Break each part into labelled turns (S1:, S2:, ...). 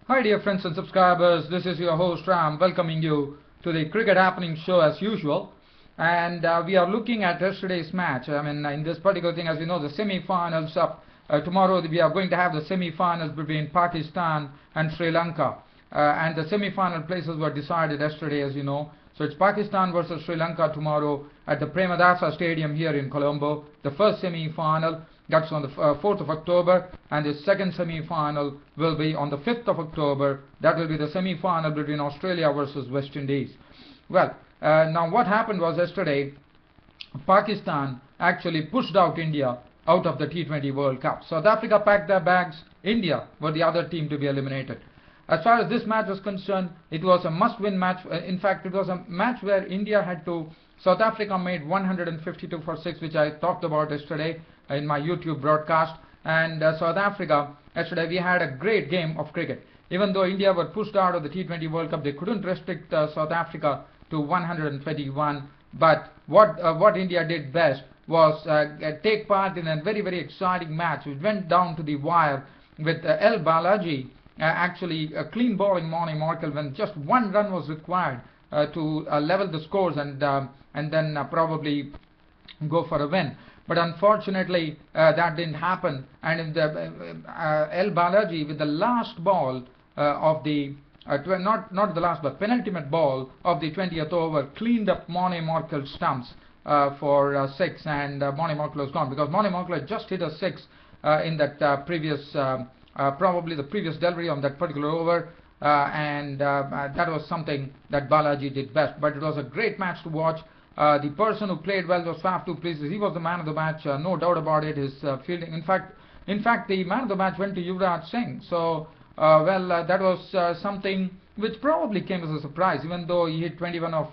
S1: Hi dear friends and subscribers, this is your host Ram welcoming you to the Cricket Happening show as usual. And we are looking at yesterday's match. In this particular thing, as you know, the semi-finals up tomorrow. We are going to have the semi-finals between Pakistan and Sri Lanka. And the semi-final places were decided yesterday, as you know. So it's Pakistan versus Sri Lanka tomorrow at the Premadasa Stadium here in Colombo. The first semi-final, that's on the 4th of October, and the second semi-final will be on the 5th of October. That will be the semi-final between Australia versus West Indies. Well, now what happened was yesterday, Pakistan actually pushed out India out of the T20 World Cup. South Africa packed their bags. India were the other team to be eliminated. As far as this match was concerned, it was a must-win match. In fact, it was a match where India had to. South Africa made 152 for 6, which I talked about yesterday in my YouTube broadcast. And South Africa, yesterday we had a great game of cricket. Even though India were pushed out of the T20 World Cup, they couldn't restrict South Africa to 121. But what India did best was take part in a very, very exciting match. It went down to the wire with L. Balaji actually clean bowling Morning Markle when just one run was required to level the scores and then probably go for a win. But unfortunately, that didn't happen. And in the L. Balaji with the last ball of the not the last but penultimate ball of the 20th over cleaned up Morning Markle stumps for 6, and Morning Markle was gone because Morning Markle had just hit a 6 in that previous. Probably the previous delivery on that particular over, and that was something that Balaji did best. But it was a great match to watch. The person who played well was Faf du Plessis. He was the man of the match, no doubt about it. His fielding, in fact, the man of the match went to Yuvraj Singh. So, that was something which probably came as a surprise, even though he hit 21 of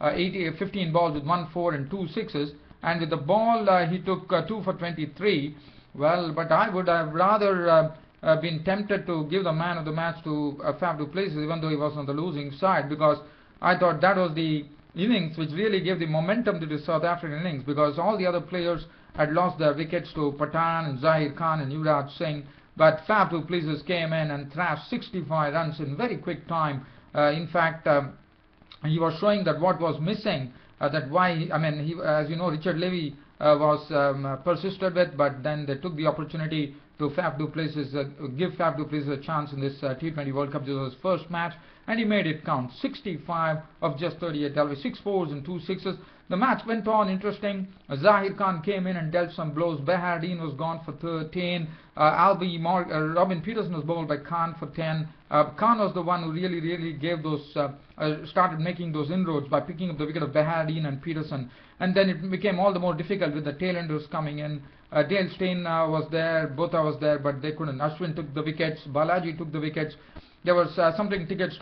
S1: 15 balls with 1 4 and 2 sixes, and with the ball he took 2 for 23. Well, but I would have rather been tempted to give the man of the match to Faf du Plessis, even though he was on the losing side, because I thought that was the innings which really gave the momentum to the South African innings, because all the other players had lost their wickets to Pathan and Zahir Khan and Yuvraj Singh, but Faf du Plessis came in and thrashed 65 runs in very quick time. In fact, he was showing that what was missing, that why, as you know, Richard Levy was persisted with, but then they took the opportunity to Faf du Plessis, give Faf du Plessis a chance in this T20 World Cup. This was his first match, and he made it count. 65 of just 38 deliveries, 6 fours and 2 sixes. The match went on interesting. Zahir Khan came in and dealt some blows. Behardine was gone for 13. Robin Pietersen was bowled by Khan for 10. Khan was the one who really gave those, started making those inroads by picking up the wicket of Behardine and Pietersen. And then it became all the more difficult with the tailenders coming in. Dale Steyn was there, Botha was there, but they couldn't. Ashwin took the wickets, Balaji took the wickets. There was something, wickets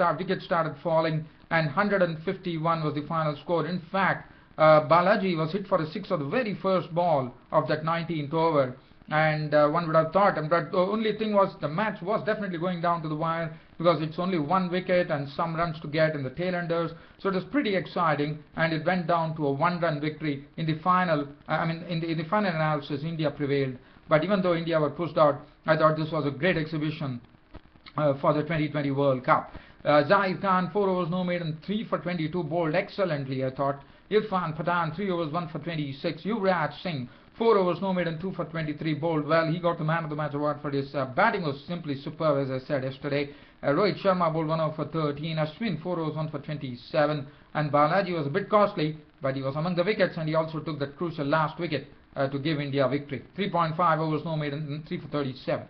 S1: started falling, and 151 was the final score. In fact, Balaji was hit for a 6 on the very first ball of that 19th over, and one would have thought, but the only thing was the match was definitely going down to the wire, because it's only one wicket and some runs to get in the tailenders, so it was pretty exciting, and it went down to a 1-run victory. In the final, in the final analysis, India prevailed, but even though India were pushed out, I thought this was a great exhibition for the 2020 World Cup. Zahir Khan, 4 overs no maiden, 3 for 22, bowled excellently, I thought. Irfan Pathan, 3 overs, 1 for 26. Yuvraj Singh, 4 overs no maiden, 2 for 23, bowled well. He got the man of the match award for his batting was simply superb, as I said yesterday. Rohit Sharma bowled 1 over for 13. Ashwin, 4 overs, 1 for 27. And Balaji was a bit costly, but he was among the wickets, and he also took that crucial last wicket to give India victory. 3.5 overs no maiden, 3 for 37.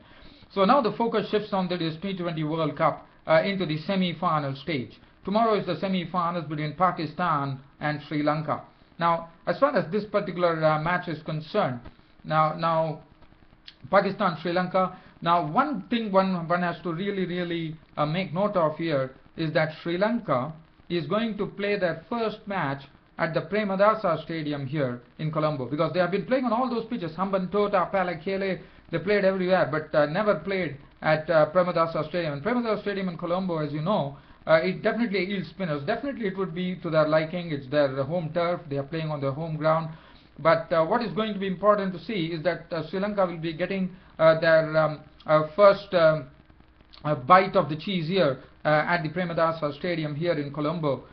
S1: So now the focus shifts on this T20 World Cup into the semi-final stage. Tomorrow is the semi-finals between Pakistan and Sri Lanka. Now, as far as this particular match is concerned, now Pakistan, Sri Lanka. Now, one thing one has to really make note of here is that Sri Lanka is going to play their first match at the Premadasa Stadium here in Colombo, because they have been playing on all those pitches, Hambantota, Palakhele. They played everywhere, but never played at Premadasa Stadium. And Premadasa Stadium in Colombo, as you know, it definitely yields spinners. Definitely it would be to their liking. It's their home turf. They are playing on their home ground. But what is going to be important to see is that Sri Lanka will be getting their first a bite of the cheese here at the Premadasa Stadium here in Colombo.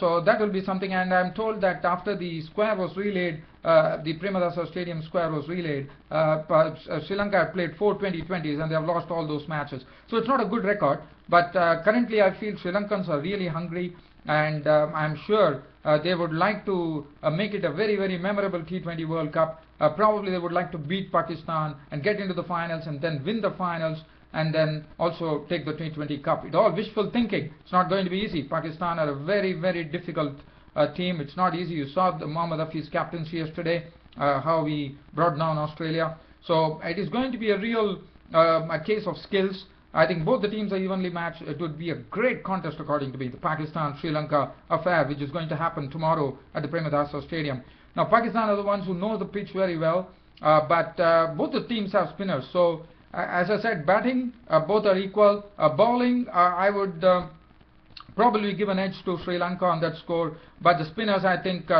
S1: So that will be something, and I'm told that after the square was relayed, the Premadasa Stadium square was relayed, Sri Lanka have played 4 2020s and they have lost all those matches. So it's not a good record, but currently I feel Sri Lankans are really hungry, and I'm sure they would like to make it a very, very memorable T20 World Cup. Probably they would like to beat Pakistan and get into the finals and then win the finals and then also take the T20 Cup. It's all wishful thinking. It's not going to be easy. Pakistan are a very, very difficult team. It's not easy. You saw the Mohammad Hafiz captaincy yesterday, how he brought down Australia. So it is going to be a real a case of skills. I think both the teams are evenly matched. It would be a great contest according to me, the Pakistan-Sri Lanka affair, which is going to happen tomorrow at the Premadasa Stadium. Now Pakistan are the ones who know the pitch very well, but both the teams have spinners. So as I said, batting, both are equal. Bowling, I would probably give an edge to Sri Lanka on that score, but the spinners, I think,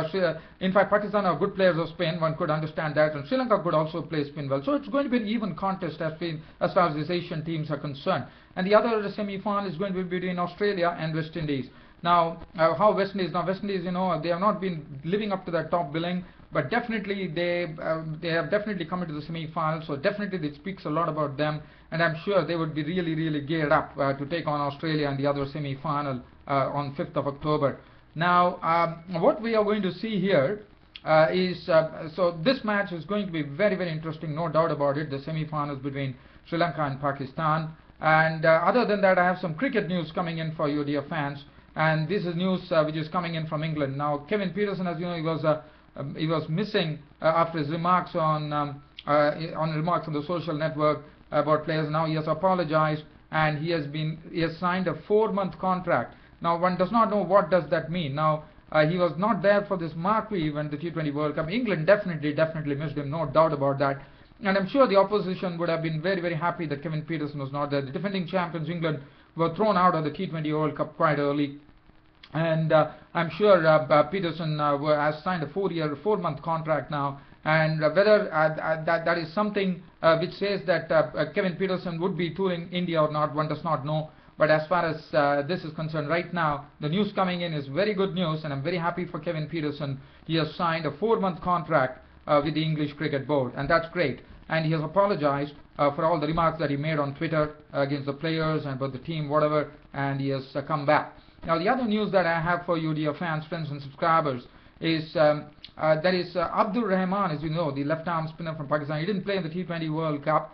S1: in fact, Pakistan are good players of spin, one could understand that, and Sri Lanka could also play spin well. So it's going to be an even contest as far as these Asian teams are concerned. And the other semi-final is going to be between Australia and West Indies. Now, how West Indies? Now, West Indies, you know, they have not been living up to their top billing, but definitely they have definitely come into the semi-final, so definitely it speaks a lot about them, and I'm sure they would be really, really geared up to take on Australia in the other semi-final on 5th of October. Now, what we are going to see here is, so this match is going to be very, very interesting, no doubt about it, the semi-finals between Sri Lanka and Pakistan. And other than that, I have some cricket news coming in for you, dear fans. And this is news which is coming in from England. Now, Kevin Pietersen, as you know, he was missing after his remarks on the social network about players. Now he has apologized, and he has signed a 4-month contract. Now one does not know what does that mean. Now he was not there for this marquee event, the T20 World Cup. England definitely missed him, no doubt about that. And I'm sure the opposition would have been very, very happy that Kevin Pietersen was not there. The defending champions England were thrown out of the T20 World Cup quite early. And I'm sure Pietersen has signed a 4-month contract now, and whether that is something which says that Kevin Pietersen would be touring India or not, one does not know. But as far as this is concerned right now, the news coming in is very good news, and I'm very happy for Kevin Pietersen. He has signed a 4-month contract with the English Cricket Board, and that's great. And he has apologized for all the remarks that he made on Twitter against the players and about the team, whatever, and he has come back. Now, the other news that I have for you, dear fans, friends and subscribers, is that is Abdul Rahman, as you know, the left-arm spinner from Pakistan. He didn't play in the T20 World Cup.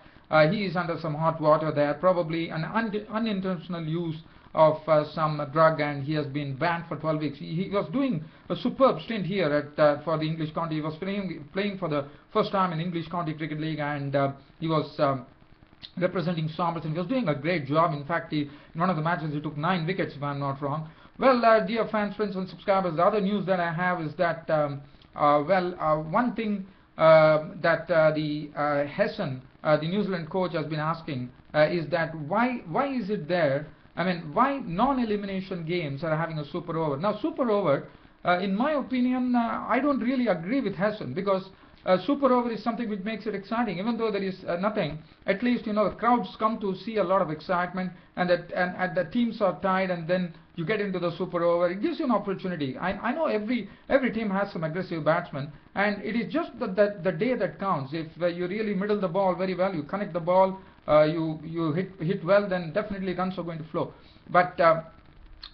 S1: He is under some hot water there, probably an unintentional use of some drug, and he has been banned for 12 weeks. He was doing a superb stint here for the English County. He was playing for the first time in English County Cricket League, and he was representing Somerset. He was doing a great job. In fact, in one of the matches he took 9 wickets, if I'm not wrong. Well, dear fans, friends and subscribers, the other news that I have is that one thing that the Hessen, the New Zealand coach, has been asking is that why is it there, I mean, why non-elimination games are having a super over? Now, super over, in my opinion, I don't really agree with Hessen, because super over is something which makes it exciting. Even though there is nothing, at least, you know, the crowds come to see a lot of excitement, and the teams are tied, and then you get into the super over. It gives you an opportunity. I know every team has some aggressive batsmen, and it is just the day that counts. If you really middle the ball very well, you connect the ball, you hit well, then definitely runs are going to flow. But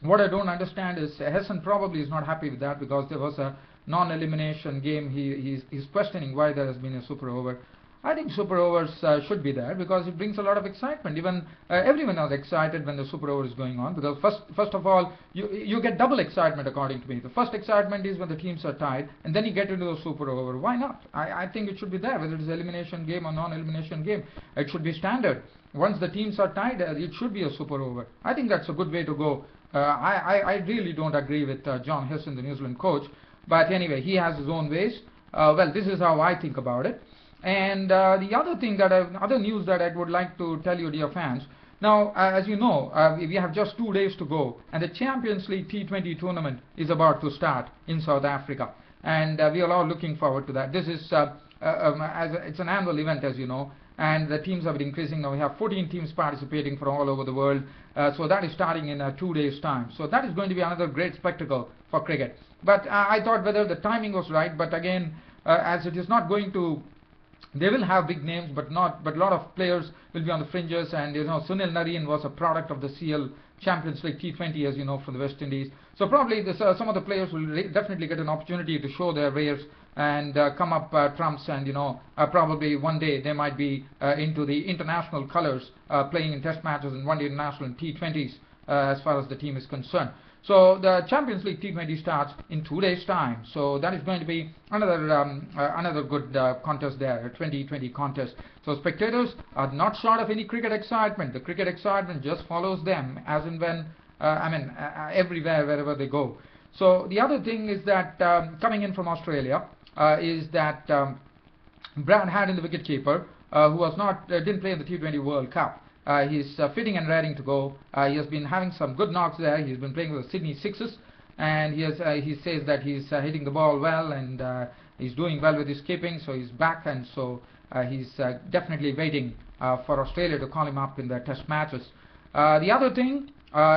S1: what I don't understand is Hessen probably is not happy with that, because there was a non-elimination game. He's questioning why there has been a super over. I think super overs should be there, because it brings a lot of excitement. Even everyone is excited when the super over is going on, because first of all, you get double excitement according to me. The first excitement is when the teams are tied, and then you get into the super over. Why not? I think it should be there, whether it is elimination game or non-elimination game. It should be standard. Once the teams are tied, it should be a super over. I think that's a good way to go. I really don't agree with John Hessen, the New Zealand coach. But anyway, he has his own ways. Well, this is how I think about it. And the other thing other news that I would like to tell you, dear fans. Now, as you know, we have just 2 days to go, and the Champions League T20 tournament is about to start in South Africa, and we are all looking forward to that. This is it's an annual event, as you know, and the teams have been increasing. Now we have 14 teams participating from all over the world, so that is starting in 2 days time. So that is going to be another great spectacle for cricket. But I thought whether the timing was right, but again, as it is not going to, they will have big names, but a lot of players will be on the fringes. And Sunil Narine was a product of the CL Champions League T20, as you know, from the West Indies. So probably some of the players will definitely get an opportunity to show their wares and come up trumps, and probably one day they might be into the international colors, playing in test matches and one-day international and T20s as far as the team is concerned. So the Champions League T20 starts in 2 days time. So that is going to be another good contest there, a 2020 contest. So spectators are not short of any cricket excitement. The cricket excitement just follows them as and when, everywhere, wherever they go. So the other thing is that coming in from Australia is that Brad Haddin, the wicketkeeper, who was didn't play in the T20 World Cup. He's fitting and raring to go. He has been having some good knocks there. He's been playing with the Sydney Sixers, and he says that he's hitting the ball well, and he's doing well with his keeping. So he's back, and so he's definitely waiting for Australia to call him up in their test matches. The other thing,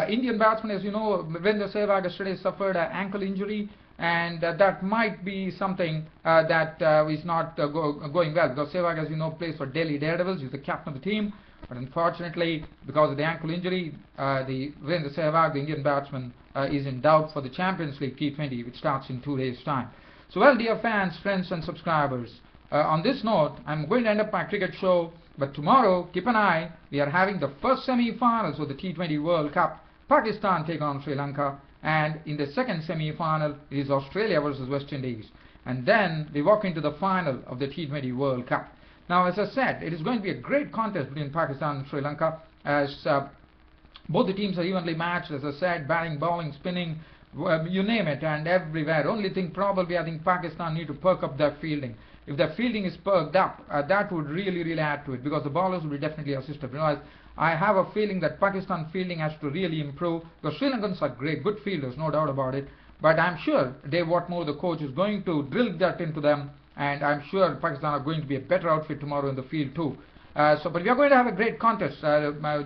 S1: Indian batsman, as you know, Virendra Sehwag yesterday suffered an ankle injury, and that might be something that is not going well, because Sehwag, as you know, plays for Delhi Daredevils. He's the captain of the team. But unfortunately, because of the ankle injury, the Virendra Sehwag, the Indian batsman, is in doubt for the Champions League T20, which starts in 2 days' time. So, well, dear fans, friends, and subscribers, on this note, I'm going to end up my cricket show. But tomorrow, keep an eye. We are having the first semi-finals of the T20 World Cup. Pakistan take on Sri Lanka, and in the second semi-final, it is Australia versus West Indies. And then we walk into the final of the T20 World Cup. Now, as I said, it is going to be a great contest between Pakistan and Sri Lanka, as both the teams are evenly matched. As I said, batting, bowling, spinning, you name it, and everywhere. Only thing probably I think Pakistan need to perk up their fielding. If their fielding is perked up, that would really add to it, because the bowlers will be definitely assisted. I have a feeling that Pakistan fielding has to really improve. The Sri Lankans are great, good fielders, no doubt about it. But I'm sure Dave Watmore, the coach, is going to drill that into them. And I'm sure Pakistan are going to be a better outfit tomorrow in the field too. But we are going to have a great contest.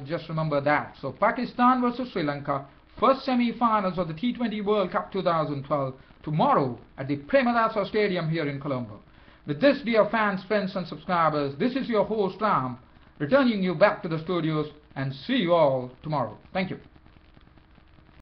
S1: Just remember that. So Pakistan versus Sri Lanka, first semi-finals of the T20 World Cup 2012, tomorrow at the Premadasa Stadium here in Colombo. With this, dear fans, friends, and subscribers, this is your host Ram, returning you back to the studios, and see you all tomorrow. Thank you.